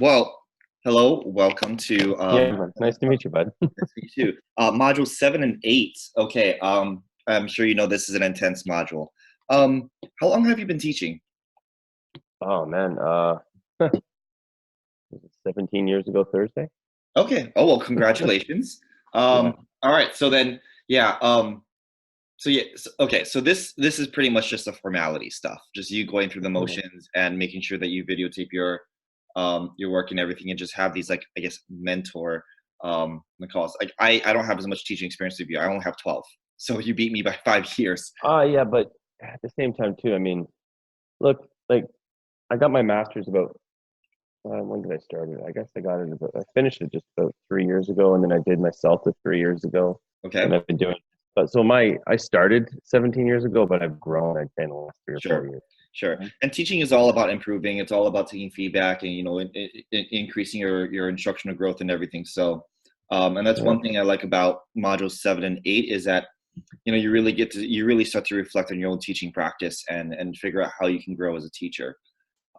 Well, hello, welcome to Yeah, man. Nice to meet you, bud. nice to meet you too. Module 7 and 8. Okay, I'm sure you know this is an intense module. Um, how long have you been teaching? Oh man, was it 17 years ago Thursday? Okay. Oh well, congratulations. Yeah. All right. So then, yeah. Okay. So this is pretty much just a formality stuff. Just you going through the Mhm. motions and making sure that you videotape your work and everything, and just have these like I guess mentor calls. Like I don't have as much teaching experience as you. I only have 12. So you beat me by 5 years. Yeah, but at the same time too, I mean, look, like I got my master's about when did I start it? I guess I finished it just about 3 years ago, and then I did my CELTA 3 years ago, and Okay. I've been doing. But so I started 17 years ago, but I've grown. I'd say in the last 3 or 4 Sure. years. Sure. Mhm. And teaching is all about improving. It's all about taking feedback and increasing your instructional growth and everything. So, and that's Yeah. one thing I like about modules 7 and 8 is that you really start to reflect on your own teaching practice and figure out how you can grow as a teacher.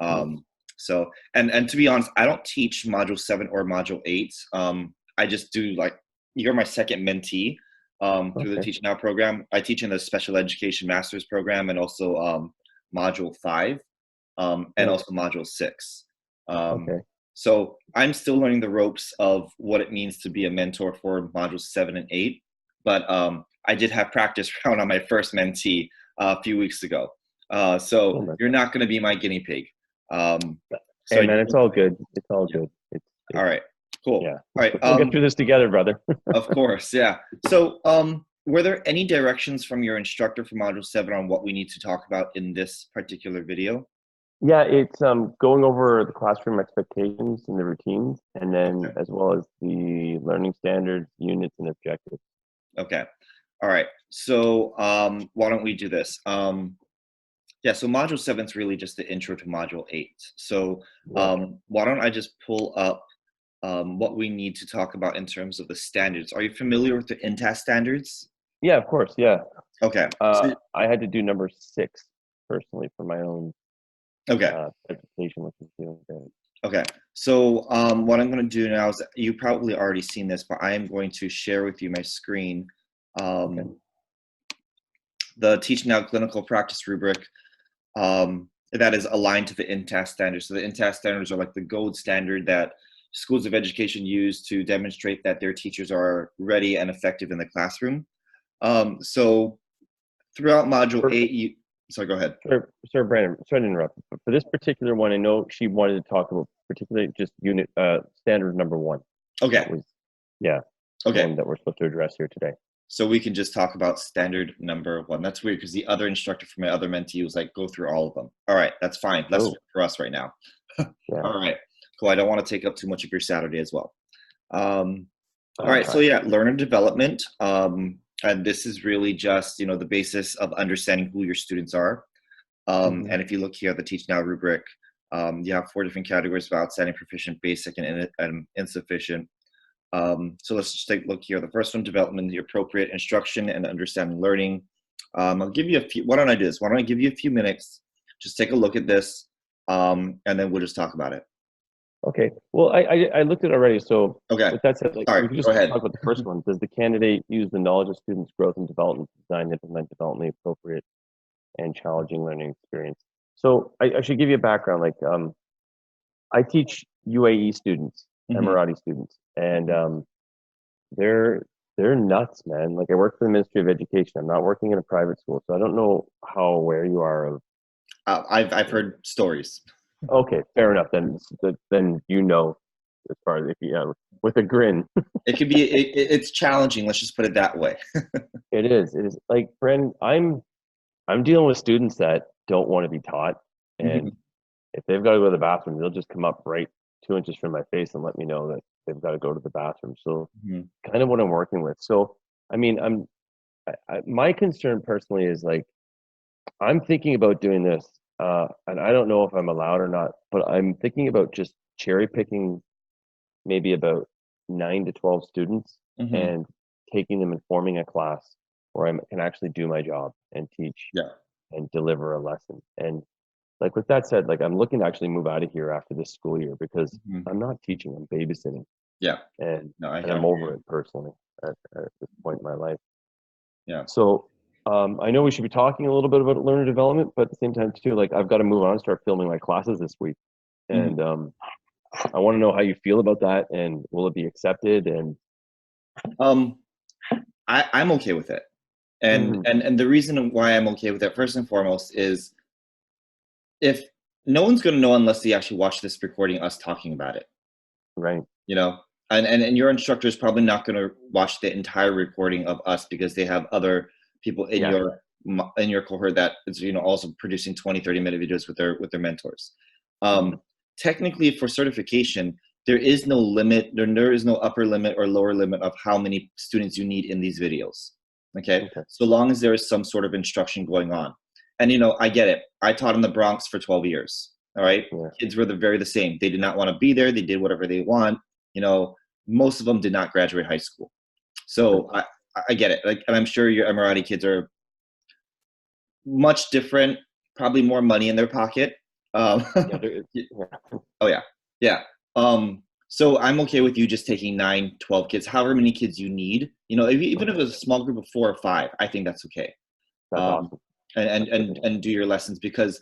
Mhm. Um, so and to be honest, I don't teach module 7 or module 8. I just do like you're my second mentee through the Okay. Teach Now program. I teach in the special education master's program and also module 5 and Yeah. also module 6. Um, Okay. so I'm still learning the ropes of what it means to be a mentor for modules 7 and 8. But I did have practice round on my first mentee a few weeks ago. So Cool, man. you're not going to be my guinea pig. Um, so Hey, I man, it's all good. It's all yeah. good. All It's right, cool. Yeah. All right. We'll get through this together, brother. Of course, yeah. So, were there any directions from your instructor for Module 7 on what we need to talk about in this particular video? Yeah, it's going over the classroom expectations and the routines, and then Okay. as well as the learning standards, units, and objectives. Okay. All right. So, why don't we do this? Yeah, so Module 7 is really just the intro to Module 8. So, Yeah. why don't I just pull up what we need to talk about in terms of the standards? Are you familiar with the INTAS standards? Yeah, of course. Yeah. Okay. So, I had to do number 6 personally for my own okay. certification, which is feeling great. Okay. So what I'm going to do now is you probably already seen this, but I am going to share with you my screen, Okay. um, the Teach Now Clinical Practice rubric that is aligned to the INTAS standards. So the INTAS standards are like the gold standard that schools of education use to demonstrate that their teachers are ready and effective in the classroom. So throughout Module For, 8, sorry, go ahead. Sir Brandon, sorry to interrupt, but for this particular one, I know she wanted to talk about particularly just unit standard number 1. That Okay. was, yeah, the Okay. one that we're supposed to address here today. So we can just talk about standard number 1. That's weird because the other instructor for my other mentee was like, go through all of them. All right, that's fine. That's Oh, for us right now. yeah, All right, cool. I don't want to take up too much of your Saturday as well. Um, all I'll right, so try. yeah, learner development. And this is really just, the basis of understanding who your students are. Hmm. And if you look here at the Teach Now rubric, you have 4 different categories of outstanding, proficient, basic, and insufficient. So let's just take a look here. The first one, development, the appropriate instruction and understanding learning. I'll give you a few, why don't I do this? Why don't I give you a few minutes? Just take a look at this, and then we'll just talk about it. Okay. Well, I looked at it already. So Okay. with that said, like All we right, could go just ahead. talk about the first one. Does the candidate use the knowledge of students' growth and development to design and implement developmentally appropriate and challenging learning experience? So I should give you a background. Like I teach UAE students, Hmm. Emirati students, and they're they're nuts, man. Like I work for the Ministry of Education. I'm not working in a private school, so I don't know how aware you are of. I've heard stories. Okay, fair enough. Then you know, as far as if you with a grin. It can be, it's challenging. Let's just put it that way. It is. It is like Bren. I'm dealing with students that don't want to be taught, and Hmm. if they've got to go to the bathroom, they'll just come up right 2 inches from my face and let me know that they've got to go to the bathroom. So, Hmm. kind of what I'm working with. So, I mean, my concern personally is like I'm thinking about doing this, and I don't know if I'm allowed or not, but I'm thinking about just cherry picking maybe about 9 to 12 students Hmm. and taking them and forming a class where I can actually do my job and teach Yeah. and deliver a lesson. And like with that said, like I'm looking to actually move out of here after this school year because Mhm. I'm not teaching, I'm babysitting, Yeah. and No, I I'm hear over you. it personally at this point in my life. Yeah. So I know we should be talking a little bit about learner development, but at the same time too, like I've got to move on and start filming my classes this week, Mhm. and I want to know how you feel about that, and will it be accepted? And Um, I'm okay with it. And Mhm, and and the reason why I'm okay with it, first and foremost, is if no one's gonna know unless they actually watch this recording, us talking about it, right, you know? And your instructor is probably not gonna watch the entire recording of us because they have other people in yeah, your cohort that is, also producing 20, 30-minute videos with their mentors. mhm, Um, Technically, for certification, there is no limit, there is no upper limit or lower limit of how many students you need in these videos. Okay? okay, So long as there is some sort of instruction going on. And I get it. I taught in the Bronx for 12 years. All right. yeah, Kids were the same. They did not want to be there. They did whatever they want. You know, most of them did not graduate high school. right, So I get it. Like, and I'm sure your Emirati kids are much different, probably more money in their pocket. yeah, there is, yeah, Oh yeah, yeah. So I'm okay with you just taking 9, 12 kids, however many kids you need. Even if okay, it was a small group of 4 or 5, I think that's okay. that's Um, awesome. and and That's good to and hear. and do your lessons, because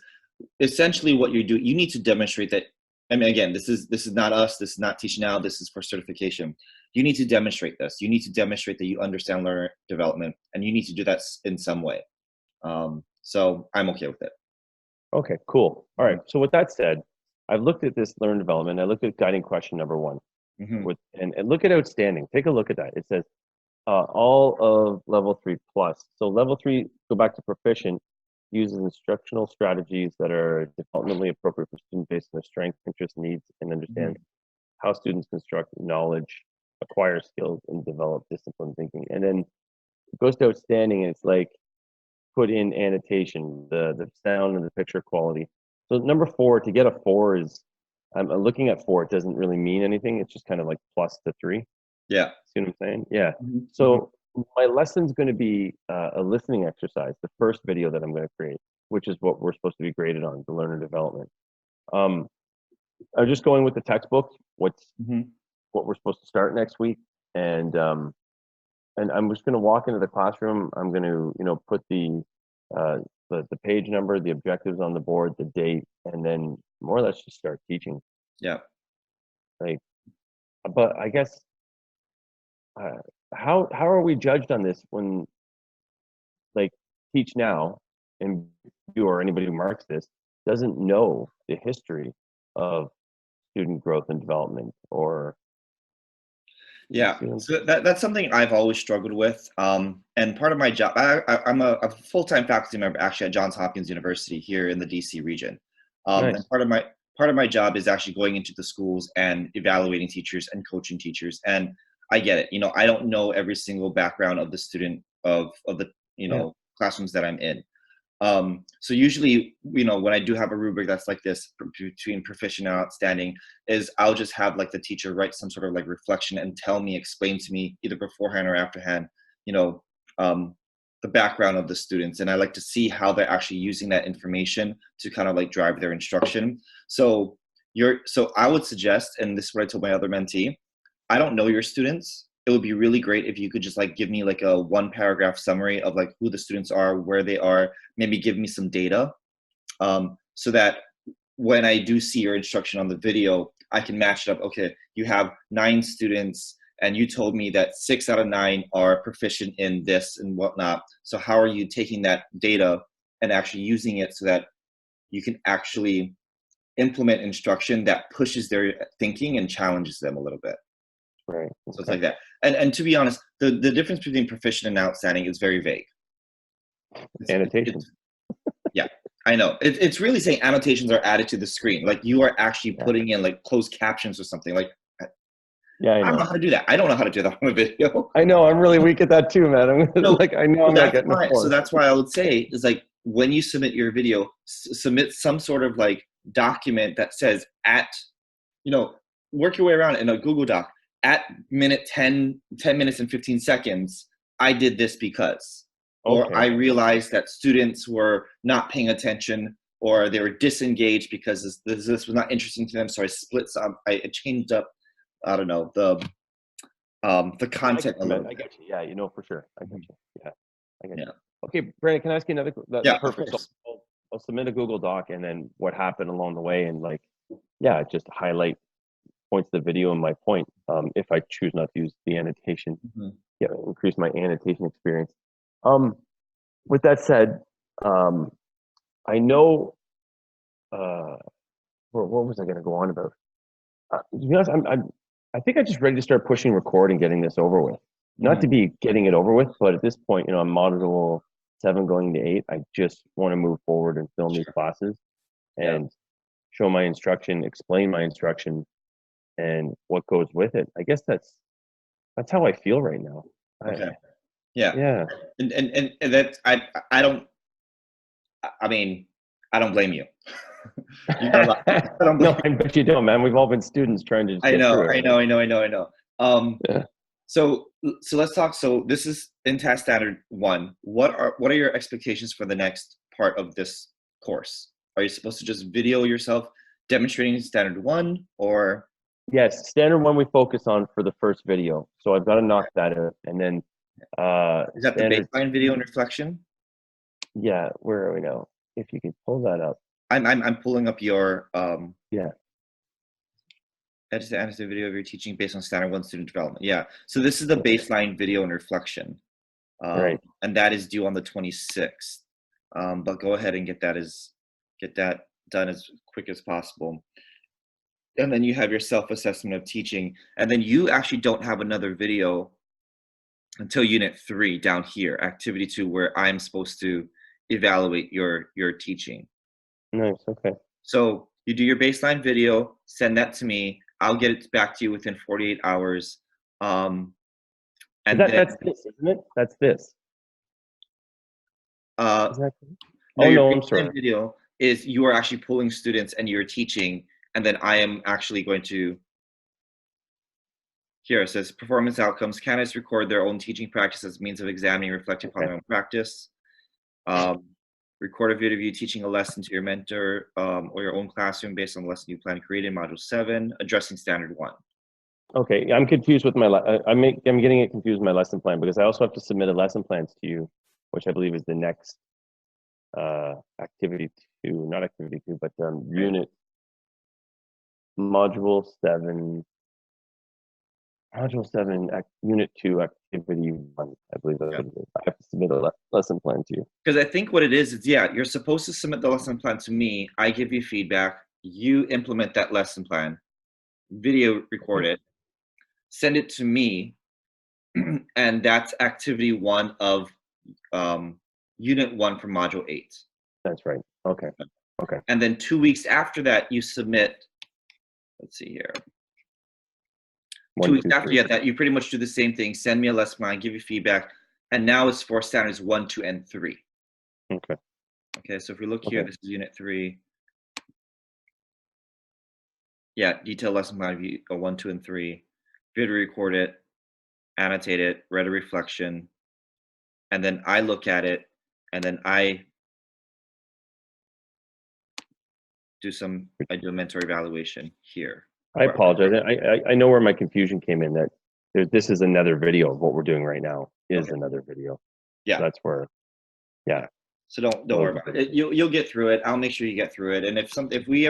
essentially what you do, you need to demonstrate that. I mean, again, this is not us. This is not Teach Now. This is for certification. You need to demonstrate this. You need to demonstrate that you understand learner development, and you need to do that in some way. So I'm okay with it. Okay, cool. All right. Mhm. So with that said, I've looked at this learn development. I looked at guiding question number one Mhm. and look at outstanding. Take a look at that. It says all of level 3 plus. So level 3, go back to proficient, uses instructional strategies that are developmentally appropriate for students based on their strengths, interests, needs, and understands Mhm. how students construct knowledge, acquire skills, and develop discipline thinking. And then it goes to outstanding, and it's like put in annotation, the sound and the picture quality. So number 4, to get a 4 is, I'm looking at 4. It doesn't really mean anything. It's just kind of like plus to 3. Yeah. See what I'm saying? Yeah. Mhm. Mhm. So my lesson's going to be a listening exercise, the first video that I'm going to create, which is what we're supposed to be graded on, the learner development. Um, I'm just going with the textbooks, Mhm. what we're supposed to start next week, and I'm just going to walk into the classroom. I'm going to put uh, the page number, the objectives on the board, the date, and then more or less just start teaching. Yeah. Like, but I guess uh, how are we judged on this when like Teach Now and you or anybody who marks this doesn't know the history of student growth and development or you Yeah. see what I'm So that's something I've always struggled with. And part of my job, I'm a full-time faculty member actually at Johns Hopkins University here in the DC region. And nice. part of my job is actually going into the schools and evaluating teachers and coaching teachers. And I get it. I don't know every single background of the student of the Yeah. classrooms that I'm in. So usually, when I do have a rubric that's like this between proficient and outstanding, is I'll just have like the teacher write some sort of like reflection and explain to me either beforehand or afterhand, you know, um, the background of the students. And I like to see how they're actually using that information to kind of like drive their instruction. So I would suggest, and this is what I told my other mentee, I don't know your students. It would be really great if you could just like give me like a 1 paragraph summary of like who the students are, where they are, maybe give me some data, so that when I do see your instruction on the video, I can match it up. Okay, you have 9 students, and you told me that 6 out of 9 are proficient in this and whatnot. So how are you taking that data and actually using it so that you can actually implement instruction that pushes their thinking and challenges them a little bit? Right. So it's Okay. like that. And to be honest, the difference between proficient and outstanding is very vague. It's Annotation. yeah, I know. It's really saying annotations are added to the screen. Like you are actually Yeah. putting in like closed captions or something. Like Yeah, I I don't know know. how to do that. I don't know how to do that on a video. I know. I'm really weak at that too, man. I'm So like, I know so I'm not that's getting a why so four. that's why I would say is like when you submit your video, submit some sort of like document that says you know, work your way around in a Google Doc at minute 10 minutes and 15 seconds, I did this because, or I Okay. Okay. realized that students were not paying attention or they were disengaged because this was not interesting to them. So I split some. I changed up. I don't know the content a little I bit. get you. Yeah, you know for sure. I get you. Yeah, I get Yeah. you. Okay, Brandon, can I ask you another? Yeah, of Perfect. So course. I'll submit a Google Doc, and then what happened along the way, and like, yeah, just highlight points of the video and my point. If I choose not to use the annotation, Mhm. yeah, increase my annotation experience. With that said, I know. What was I going to go on about? To be honest, I think I just ready to start pushing record and getting this over with. Not to Mhm. be getting it over with, but at this point, you know, I'm module 7 going to 8. I just want to move forward and film these Sure. classes Yeah. and show my instruction, explain my instruction, and what goes with it. I guess that's how I feel right now. Okay. Yeah. Yeah. And that I don't. I mean, I don't blame you. You got a lot. I don't blame No, I bet you don't, man. We've all been students trying to just I get know, through it, I right? know, I know, I know, I know. Um, Yeah. so let's talk. So this is in Task Standard 1. What are your expectations for the next part of this course? Are you supposed to just video yourself demonstrating Standard 1, or Yes, standard 1 we focus on for the first video. So I've got to knock that out. And then is that the standard baseline video and reflection? Yeah, where are we now? If you could pull that up. I'm pulling up your Yeah, edit the animated video of your teaching based on Standard 1 student development. Yeah. So this is the baseline video and reflection, right. and that is due on the 26th. But go ahead and get that done as quick as possible. And then you have your self-assessment of teaching, and then you actually don't have another video until unit 3 down here, activity 2, where I'm supposed to evaluate your teaching. Nice. Okay. So you do your baseline video, send that to me. I'll get it back to you within 48 hours. And then That's this, isn't it? That's this. uh, Is that no, Oh your no, I'm baseline sorry. video is you are actually pulling students and you're teaching, and then I am actually going to. Here it says performance outcomes. Candidates record their own teaching practice as means of examining and reflecting upon Okay. their own practice. Record a video of you teaching a lesson to your mentor or your own classroom based on the lesson you plan to create in Module 7, addressing Standard 1. Okay. I'm confused with my I'm getting it confused with my lesson plan because I also have to submit a lesson plans to you, which I believe is the next activity 2, not activity 2, but unit module 7. Module 7, Unit 2, Activity 1. I believe that's what it is. I have to submit a lesson plan to you. Because I think what it is, yeah, you're supposed to submit the lesson plan to me. I give you feedback. You implement that lesson plan, video record it, send it to me, and that's activity 1 of unit 1 for module 8. That's right. Okay. Okay. And then 2 weeks after that, you submit, let's see here. 2 weeks after that, you pretty much do the same thing. Send me a lesson plan, give you feedback. And now it's for standards 1, 2, and 3. Okay. Okay, so if we look here, this is unit 3. Yeah, detailed lesson plan view 1, 2, and 3. Video record it, annotate it, read a reflection, and then I look at it, and then I do a mentor evaluation here. I apologize. I know where my confusion came in. That this is another video of what we're doing right now. Another video. Yeah, so that's where. Yeah. So don't worry about it. You'll get through it. I'll make sure you get through it. And if we